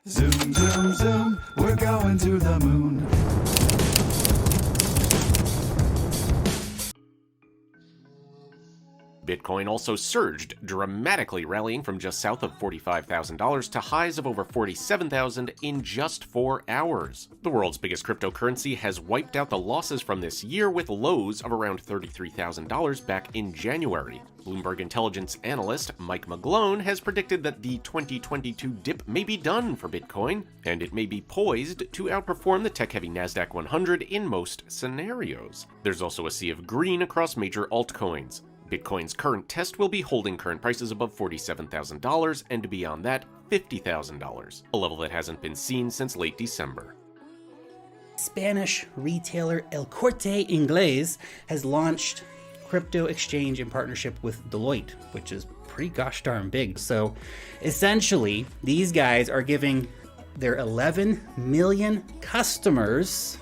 Zoom, zoom, zoom, we're going to the moon. Bitcoin also surged, dramatically rallying from just south of $45,000 to highs of over $47,000 in just 4 hours. The world's biggest cryptocurrency has wiped out the losses from this year with lows of around $33,000 back in January. Bloomberg intelligence analyst Mike McGlone has predicted that the 2022 dip may be done for Bitcoin, and it may be poised to outperform the tech-heavy Nasdaq 100 in most scenarios. There's also a sea of green across major altcoins. Bitcoin's current test will be holding current prices above $47,000 and beyond that, $50,000, a level that hasn't been seen since late December. Spanish retailer El Corte Inglés has launched crypto exchange in partnership with Deloitte, which is pretty gosh darn big. So essentially, these guys are giving their 11 million customers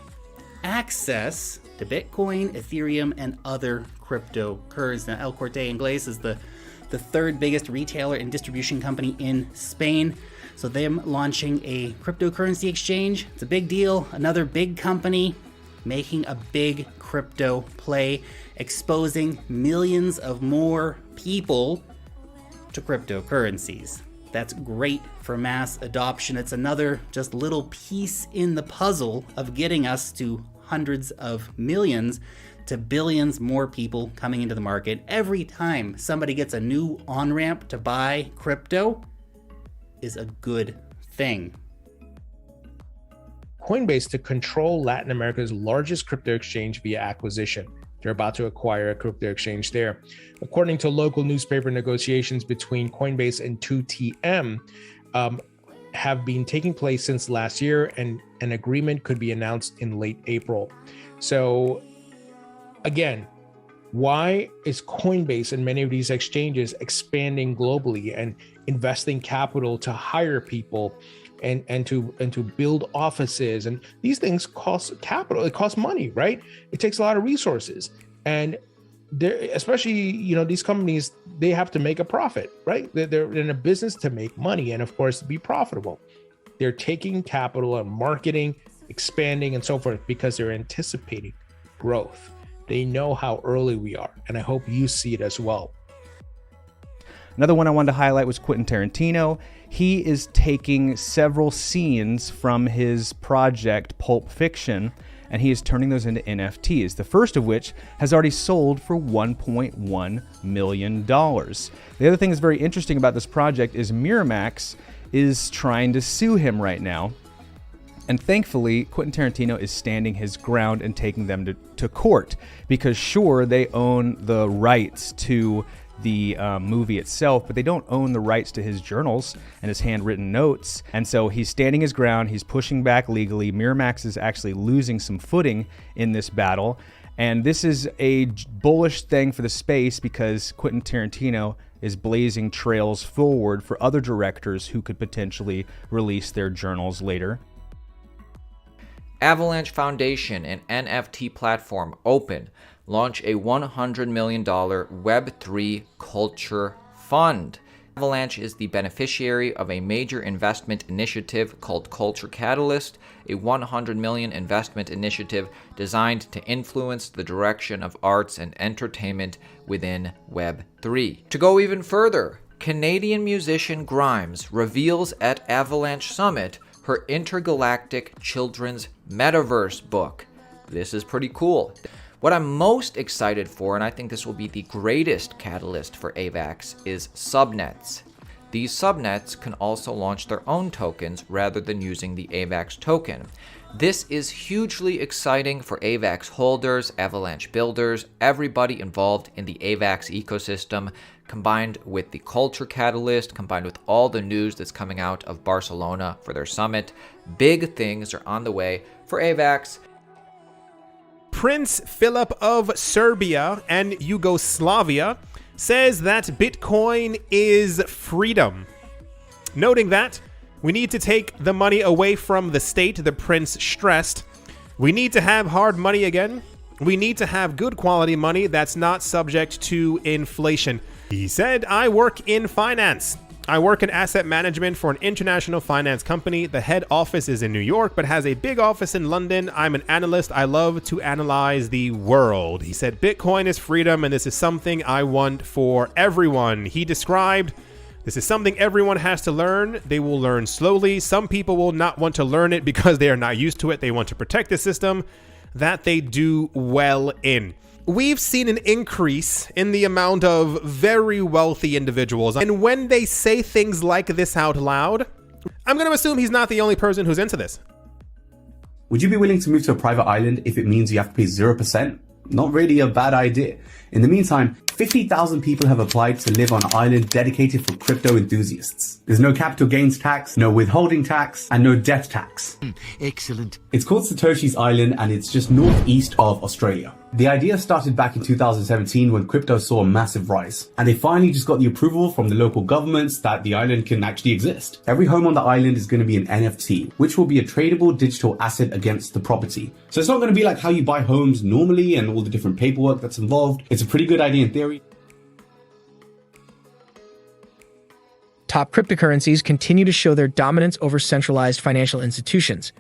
access to Bitcoin, Ethereum, and other cryptocurrencies. Now, El Corte Inglés is the third biggest retailer and distribution company in Spain. So them launching a cryptocurrency exchange, it's a big deal. Another big company making a big crypto play, exposing millions of more people to cryptocurrencies. That's great for mass adoption. It's another just little piece in the puzzle of getting us to hundreds of millions to billions more people coming into the market. Every time somebody gets a new on-ramp to buy crypto is a good thing. Coinbase to control Latin America's largest crypto exchange via acquisition. They're about to acquire a crypto exchange there. According to local newspaper, negotiations between Coinbase and 2TM have been taking place since last year, and an agreement could be announced in late April. So again, why is Coinbase and many of these exchanges expanding globally and investing capital to hire people and to build offices? And these things cost capital, it costs money, right? It takes a lot of resources. And especially, these companies, they have to make a profit, right? They're in a business to make money and of course to be profitable. They're taking capital and marketing, expanding and so forth because they're anticipating growth. They know how early we are, and I hope you see it as well. Another one I wanted to highlight was Quentin Tarantino. He is taking several scenes from his project Pulp Fiction, and he is turning those into NFTs, the first of which has already sold for $1.1 million. The other thing that's very interesting about this project is Miramax is trying to sue him right now. And thankfully, Quentin Tarantino is standing his ground and taking them to court, because sure, they own the rights to the movie itself, but they don't own the rights to his journals and his handwritten notes. And so he's standing his ground, he's pushing back legally. Miramax is actually losing some footing in this battle. And this is a bullish thing for the space because Quentin Tarantino is blazing trails forward for other directors who could potentially release their journals later. Avalanche Foundation and NFT platform Open launch a $100 million Web3 culture fund. Avalanche is the beneficiary of a major investment initiative called Culture Catalyst, a $100 million investment initiative designed to influence the direction of arts and entertainment within Web3. To go even further, Canadian musician Grimes reveals at Avalanche Summit her intergalactic children's metaverse book. This is pretty cool. What I'm most excited for, and I think this will be the greatest catalyst for AVAX, is subnets. These subnets can also launch their own tokens rather than using the AVAX token. This is hugely exciting for AVAX holders, Avalanche builders, everybody involved in the AVAX ecosystem, combined with the culture catalyst, combined with all the news that's coming out of Barcelona for their summit. Big things are on the way for AVAX. Prince Philip of Serbia and Yugoslavia says that Bitcoin is freedom. Noting that we need to take the money away from the state, the prince stressed. We need to have hard money again. We need to have good quality money that's not subject to inflation. He said, I work in finance. I work in asset management for an international finance company. The head office is in New York, but has a big office in London. I'm an analyst. I love to analyze the world. He said, Bitcoin is freedom, and this is something I want for everyone. He described, this is something everyone has to learn. They will learn slowly. Some people will not want to learn it because they are not used to it. They want to protect the system that they do well in. We've seen an increase in the amount of very wealthy individuals. And when they say things like this out loud, I'm going to assume he's not the only person who's into this. Would you be willing to move to a private island if it means you have to pay 0%? Not really a bad idea. In the meantime, 50,000 people have applied to live on an island dedicated for crypto enthusiasts. There's no capital gains tax, no withholding tax, and no death tax. Excellent. It's called Satoshi's Island, and it's just northeast of Australia. The idea started back in 2017 when crypto saw a massive rise, and they finally just got the approval from the local governments that the island can actually exist. Every home on the island is going to be an NFT, which will be a tradable digital asset against the property. So it's not going to be like how you buy homes normally and all the different paperwork that's involved. It's a pretty good idea in theory. Top cryptocurrencies continue to show their dominance over centralized financial institutions.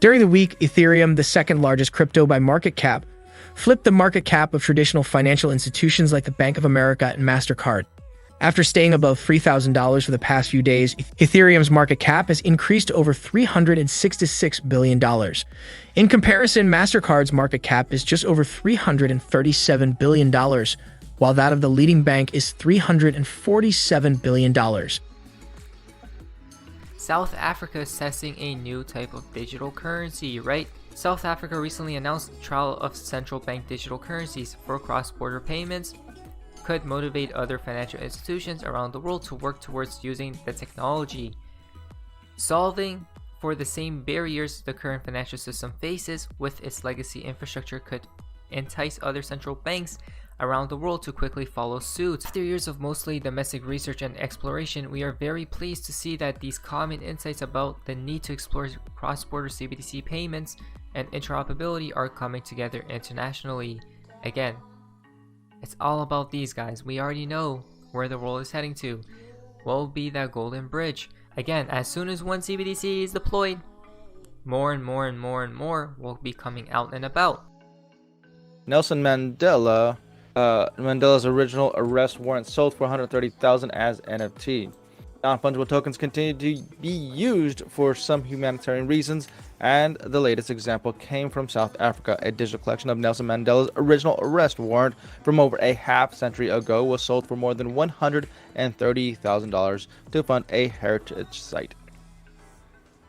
During the week, Ethereum, the second largest crypto by market cap, flipped the market cap of traditional financial institutions like the Bank of America and MasterCard. After staying above $3,000 for the past few days, Ethereum's market cap has increased to over $366 billion. In comparison, MasterCard's market cap is just over $337 billion, while that of the leading bank is $347 billion. South Africa is testing a new type of digital currency, right? South Africa recently announced the trial of central bank digital currencies for cross-border payments could motivate other financial institutions around the world to work towards using the technology. Solving for the same barriers the current financial system faces with its legacy infrastructure could entice other central banks around the world to quickly follow suit. After years of mostly domestic research and exploration, we are very pleased to see that these common insights about the need to explore cross-border CBDC payments and interoperability are coming together internationally. Again, it's all about these guys. We already know where the world is heading to. What will be that golden bridge? Again, as soon as one CBDC is deployed, more and more and more and more will be coming out and about. Nelson Mandela, Mandela's original arrest warrant sold for $130,000 as NFT. Non-fungible tokens continue to be used for some humanitarian reasons, and the latest example came from South Africa. A digital collection of Nelson Mandela's original arrest warrant from over a half-century ago was sold for more than $130,000 to fund a heritage site.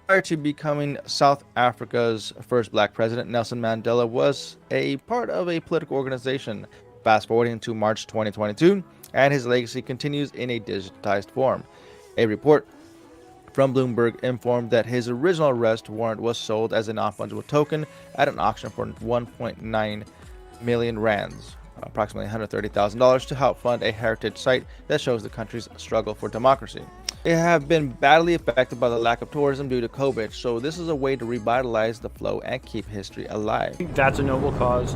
Prior to becoming South Africa's first black president, Nelson Mandela was a part of a political organization. Fast forwarding to March 2022, and his legacy continues in a digitized form. A report from Bloomberg informed that his original arrest warrant was sold as a non-fungible token at an auction for 1.9 million rands, approximately $130,000, to help fund a heritage site that shows the country's struggle for democracy. They have been badly affected by the lack of tourism due to COVID, so this is a way to revitalize the flow and keep history alive. That's a noble cause.